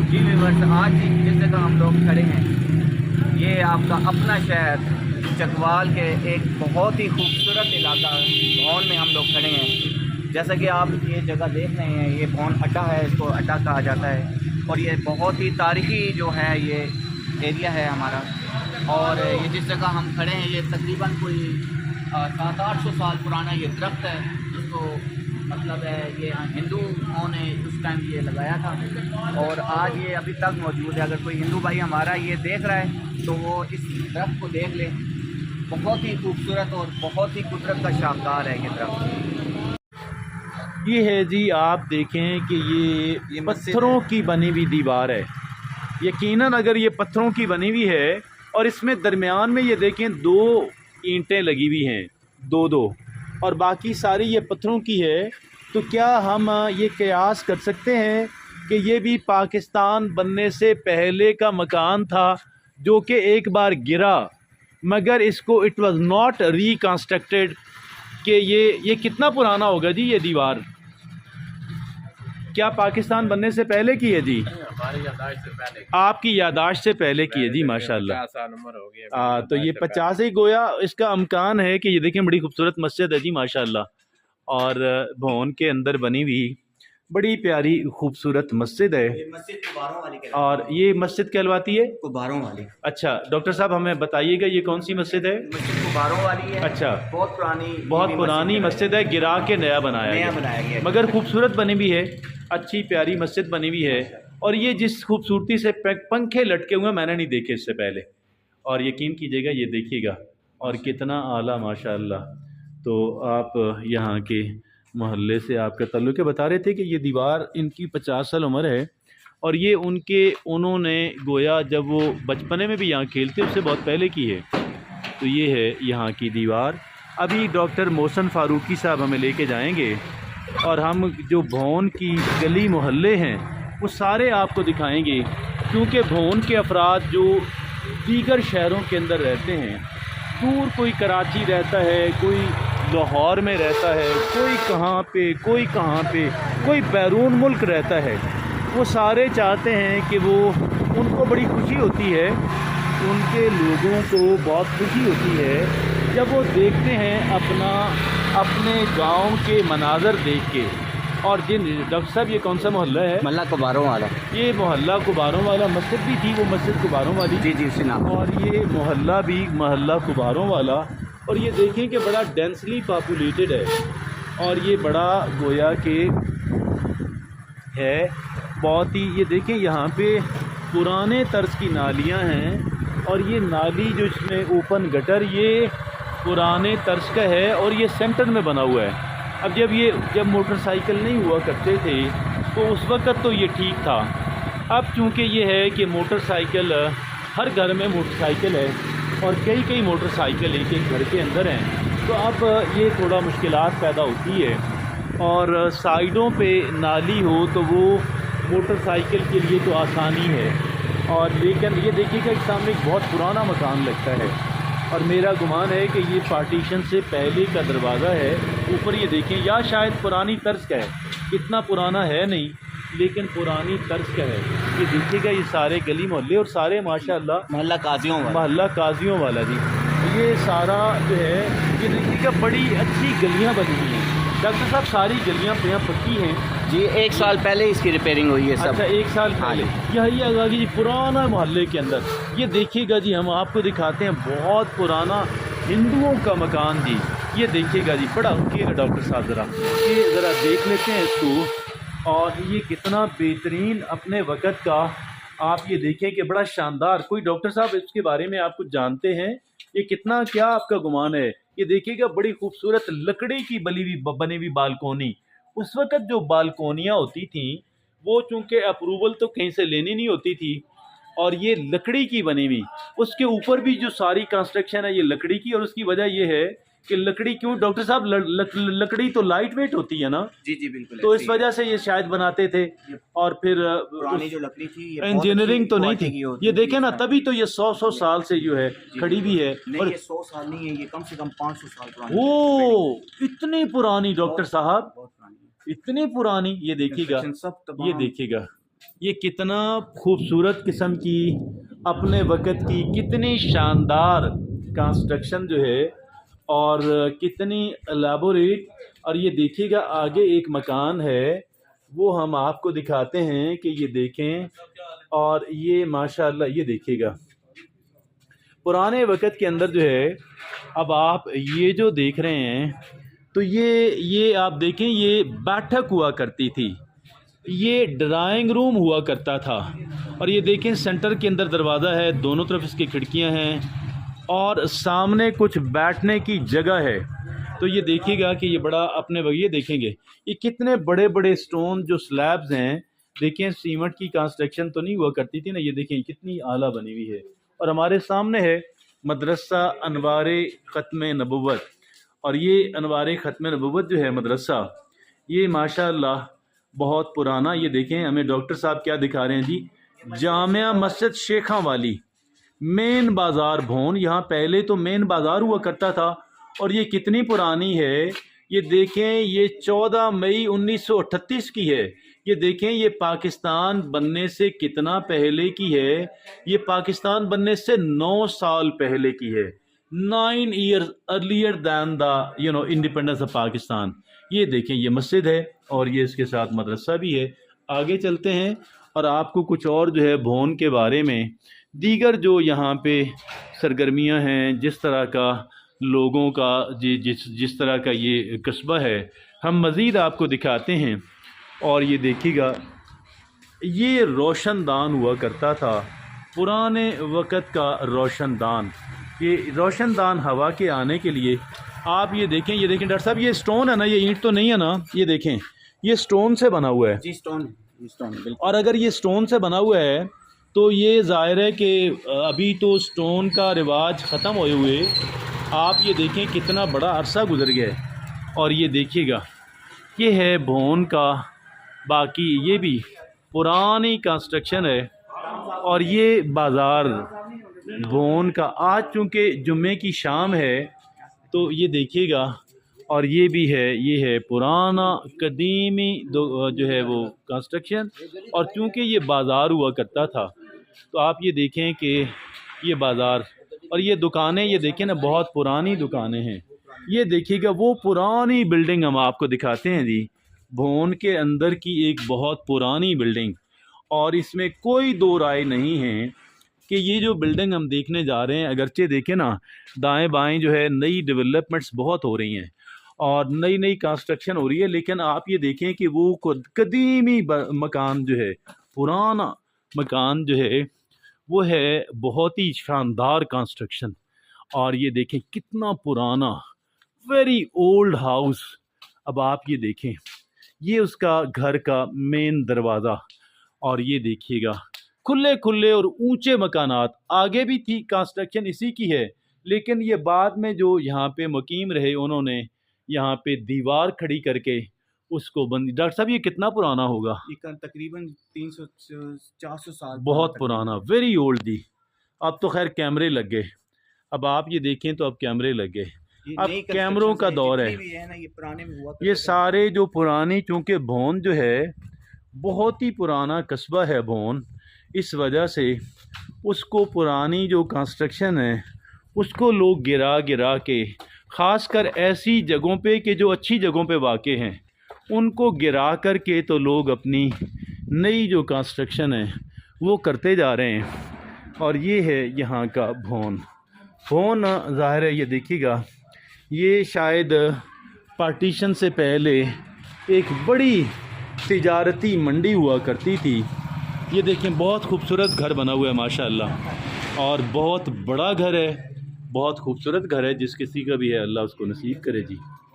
जी viewers, आज जिस जगह हम लोग खड़े हैं ये आपका अपना शहर चकवाल के एक बहुत ही खूबसूरत इलाका भौन में हम लोग खड़े हैं। जैसा कि आप ये जगह देख रहे हैं, ये भौन अड्डा है, इसको अड्डा कहा जाता है और ये बहुत ही तारीखी जो है ये एरिया है हमारा। और ये जिस जगह हम खड़े हैं ये तकरीबन कोई 700-800 साल पुराना ये दरख्त है, जिसको मतलब है ये हिंदुओं ने उस टाइम ये लगाया था और आज ये अभी तक मौजूद है। अगर कोई हिंदू भाई हमारा ये देख रहा है तो वो इस दरख्त को देख ले। बहुत ही खूबसूरत और बहुत ही कुदरत का शाहकार है ये दरख्त। ये है जी, आप देखें कि ये पत्थरों की बनी हुई दीवार है। यकीनन अगर ये पत्थरों की बनी हुई है और इसमें दरमियान में ये देखें 2 ईंटें लगी हुई हैं, 2-2, और बाकी सारी ये पत्थरों की है, तो क्या हम ये कयास कर सकते हैं कि ये भी पाकिस्तान बनने से पहले का मकान था जो कि एक बार गिरा, मगर इसको इट वाज नॉट रिकंस्ट्रक्टेड। कि ये कितना पुराना होगा जी ये दीवार? क्या पाकिस्तान बनने से पहले की है जी? हमारी यादाश्त से पहले, आपकी यादाश्त से पहले की है जी, माशाल्लाह। 50 साल उम्र हो गई तो ये 50 ही गोया इसका अमकान है कि ये देखें बड़ी खूबसूरत मस्जिद है जी माशाल्लाह। और भवन के अंदर बनी हुई बड़ी प्यारी खूबसूरत मस्जिद है। ये मस्जिद कुबारों वाली और ये मस्जिद कहलवाती है कुबारों वाली। अच्छा डॉक्टर साहब, हमें बताइएगा ये कौन सी मस्जिद है? मस्जिद कुबारों वाली है। अच्छा, बहुत पुरानी मस्जिद है, गिरा के नया बनाया गया, मगर खूबसूरत बनी हुई है, अच्छी प्यारी मस्जिद बनी हुई है। और ये जिस खूबसूरती से पंखे लटके हुए मैंने नहीं देखे इससे पहले, और यकीन कीजिएगा ये देखिएगा और कितना आला माशाअल्लाह। तो आप यहाँ के मोहल्ले से आपका ताल्लुक है, बता रहे थे कि ये दीवार इनकी 50 साल उम्र है और ये उन्होंने गोया जब वो बचपने में भी यहाँ खेलते उससे बहुत पहले की है। तो ये है यहाँ की दीवार। अभी डॉक्टर मोहसिन फ़ारूकी साहब हमें लेके जाएंगे और हम जो भौन की गली मोहल्ले हैं वो सारे आपको दिखाएंगे, क्योंकि भौन के अफराद जो दीगर शहरों के अंदर रहते हैं, दूर कोई कराची रहता है, कोई लाहौर में रहता है, कोई कहाँ पे, कोई बैरून मुल्क रहता है, वो सारे चाहते हैं कि वो उनको बड़ी खुशी होती है, उनके लोगों को बहुत खुशी होती है जब वो देखते हैं अपने गांव के मनाज़र देख के। और जिन डॉक्टर साहब ये कौन सा मोहल्ला है? मोहल्ला कुबारों वाला। ये मोहल्ला कुबारों वाला, मस्जिद भी थी वो मस्जिद कुबारों वाली। जी उसी नाम। और ये मोहल्ला भी मोहल्ला कुबारों वाला। और ये देखें कि बड़ा डेंसली पॉपुलेटेड है और ये बड़ा गोया के है बहुत ही। ये देखें यहाँ पे पुराने तर्ज की नालियाँ हैं और ये नाली जो इसमें ओपन गटर ये पुराने तर्ज का है और ये सेंटर में बना हुआ है। अब जब मोटरसाइकिल नहीं हुआ करते थे तो उस वक़्त तो ये ठीक था। अब चूँकि ये है कि मोटरसाइकिल हर घर में मोटरसाइकिल है और कई मोटरसाइकिल एक घर के अंदर हैं, तो अब ये थोड़ा मुश्किलात पैदा होती है। और साइडों पे नाली हो तो वो मोटरसाइकिल के लिए तो आसानी है। और लेकिन ये देखिएगा कि सामने एक बहुत पुराना मकान लगता है और मेरा गुमान है कि ये पार्टीशन से पहले का दरवाज़ा है। ऊपर ये देखें, या शायद पुरानी तर्ज का है, इतना पुराना है नहीं लेकिन पुरानी तर्ज का है। ये देखिएगा ये सारे गली मोहल्ले और सारे माशाअल्लाह मोहल्ला काजियों वाला जी। ये सारा जो है ये देखिएगा बड़ी अच्छी गलियां बनी हुई हैं डॉक्टर साहब, सारी गलियां यहाँ पक्की हैं जी। 1 साल पहले इसकी रिपेयरिंग हुई है सब। अच्छा, 1 साल पहले। यही आगे जी पुराना मोहल्ले के अंदर ये देखिएगा जी, हम आपको दिखाते हैं बहुत पुराना हिंदुओं का मकान जी। ये देखिएगा जी, बड़ा रुकिएगा डॉक्टर साहब, ज़रा देख लेते हैं इसको। और ये कितना बेहतरीन अपने वक़्त का, आप ये देखें कि बड़ा शानदार। कोई डॉक्टर साहब इसके बारे में आप कुछ जानते हैं? ये कितना, क्या आपका गुमान है? ये देखिएगा बड़ी खूबसूरत लकड़ी की बनी हुई बालकोनी। उस वक़्त जो बालकोनियाँ होती थीं वो चूँकि अप्रूवल तो कहीं से लेनी नहीं होती थी और ये लकड़ी की बनी हुई, उसके ऊपर भी जो सारी कंस्ट्रक्शन है ये लकड़ी की। और उसकी वजह ये है कि लकड़ी, क्यों डॉक्टर साहब, लकड़ी तो लाइट वेट होती है ना जी बिल्कुल। तो इस वजह से ये शायद बनाते थे। और फिर पुरानी जो लकड़ी थी ये इंजीनियरिंग तो नहीं थी, ये देखें ना, तभी तो ये 100 साल से जो है खड़ी भी है। और ये 100 साल नहीं है, ये कम से कम 500 साल पुरानी। ओ, इतनी पुरानी डॉक्टर साहब, इतनी पुरानी। ये देखिएगा, सब ये देखिएगा ये कितना खूबसूरत किस्म की अपने वक़्त की कितनी शानदार कंस्ट्रक्शन जो है और कितनी एलाबोरेट। और ये देखिएगा आगे एक मकान है, वो हम आपको दिखाते हैं कि ये देखें। और ये माशाअल्लाह ये देखिएगा पुराने वक़्त के अंदर जो है, अब आप ये जो देख रहे हैं तो ये आप देखें, ये बैठक हुआ करती थी, ये ड्राइंग रूम हुआ करता था। और ये देखें सेंटर के अंदर दरवाज़ा है, दोनों तरफ इसकी खिड़कियां हैं और सामने कुछ बैठने की जगह है। तो ये देखिएगा कि ये बड़ा अपने ये देखेंगे ये कितने बड़े बड़े स्टोन जो स्लैब्स हैं। देखें सीमेंट की कंस्ट्रक्शन तो नहीं हुआ करती थी ना, ये देखें कितनी आला बनी हुई है। और हमारे सामने है मदरसा अनवारे ख़त्म नबुव्वत। और ये अनवारे ख़त्म नबुव्वत जो है मदरसा, ये माशाअल्लाह बहुत पुराना। ये देखें हमें डॉक्टर साहब क्या दिखा रहे हैं जी, जामिया मस्जिद शेखा वाली मेन बाज़ार भोन। यहाँ पहले तो मेन बाज़ार हुआ करता था। और ये कितनी पुरानी है, ये देखें ये 14 मई 1938 की है। ये देखें ये पाकिस्तान बनने से कितना पहले की है, ये पाकिस्तान बनने से 9 साल पहले की है। 9 years earlier than the independence of Pakistan. ये देखें ये मस्जिद है और ये इसके साथ मदरसा भी है। आगे चलते हैं और आपको कुछ और जो है भोन के बारे में दीगर जो यहाँ पे सरगर्मियाँ हैं, जिस तरह का लोगों का जिस तरह का ये कस्बा है, हम मज़ीद आपको दिखाते हैं। और ये देखिएगा ये रोशनदान हुआ करता था, पुराने वक़्त का रोशनदान। ये रोशनदान हवा के आने के लिए आप ये देखें डॉक्टर साहब ये स्टोन है ना, ये ईंट तो नहीं है ना, ये देखें ये स्टोन से बना हुआ है जी, स्टोन बिल्कुल। और अगर ये स्टोन से बना हुआ है तो ये ज़ाहिर है कि अभी तो स्टोन का रिवाज ख़त्म हुए हुए आप ये देखें कितना बड़ा अरसा गुजर गया है। और ये देखिएगा ये है भोन का, बाकी ये भी पुरानी कंस्ट्रक्शन है। और ये बाज़ार भोन का आज चूँकि जुम्मे की शाम है तो ये देखिएगा। और ये भी है, ये है पुराना कदीमी जो है वो कंस्ट्रक्शन। और चूँकि ये बाज़ार हुआ करता था तो आप ये देखें कि ये बाज़ार और ये दुकानें, ये देखें ना बहुत पुरानी दुकानें हैं। ये देखिएगा वो पुरानी बिल्डिंग हम आपको दिखाते हैं जी, भोन के अंदर की एक बहुत पुरानी बिल्डिंग। और इसमें कोई दो राय नहीं है कि ये जो बिल्डिंग हम देखने जा रहे हैं, अगरचे देखें ना दाएं बाएं जो है नई डेवलपमेंट्स बहुत हो रही हैं और नई नई कंस्ट्रक्शन हो रही है, लेकिन आप ये देखें कि वो कदीमी मकान जो है, पुराना मकान जो है वो है बहुत ही शानदार कंस्ट्रक्शन। और ये देखें कितना पुराना वेरी ओल्ड हाउस। अब आप ये देखें ये उसका घर का मेन दरवाज़ा। और ये देखिएगा खुले खुले और ऊंचे मकानात। आगे भी थी कंस्ट्रक्शन इसी की है, लेकिन ये बाद में जो यहाँ पे मुकीम रहे उन्होंने यहाँ पे दीवार खड़ी करके उसको बंद। डॉक्टर साहब ये कितना पुराना होगा? ये तकरीबन 300-400 साल बहुत पुराना, वेरी ओल्ड जी। अब तो खैर कैमरे लग गए, अब आप ये देखें तो अब कैमरे लग गए, अब कैमरों का दौर है। ये पुराने में हुआ ये सारे जो पुरानी, चूँकि भोन जो है बहुत ही पुराना कस्बा है भोन, इस वजह से उसको पुरानी जो कंस्ट्रक्शन है उसको लोग गिरा गिरा के, ख़ासकर ऐसी जगहों पे कि जो अच्छी जगहों पे वाक़े हैं, उनको गिरा कर के तो लोग अपनी नई जो कंस्ट्रक्शन है वो करते जा रहे हैं। और ये है यहाँ का भोन। भोन ज़ाहिर है ये देखिएगा ये शायद पार्टीशन से पहले एक बड़ी तिजारती मंडी हुआ करती थी। ये देखें बहुत खूबसूरत घर बना हुआ है माशाअल्लाह, और बहुत बड़ा घर है, बहुत खूबसूरत घर है। जिस किसी का भी है अल्लाह उसको नसीब करे जी।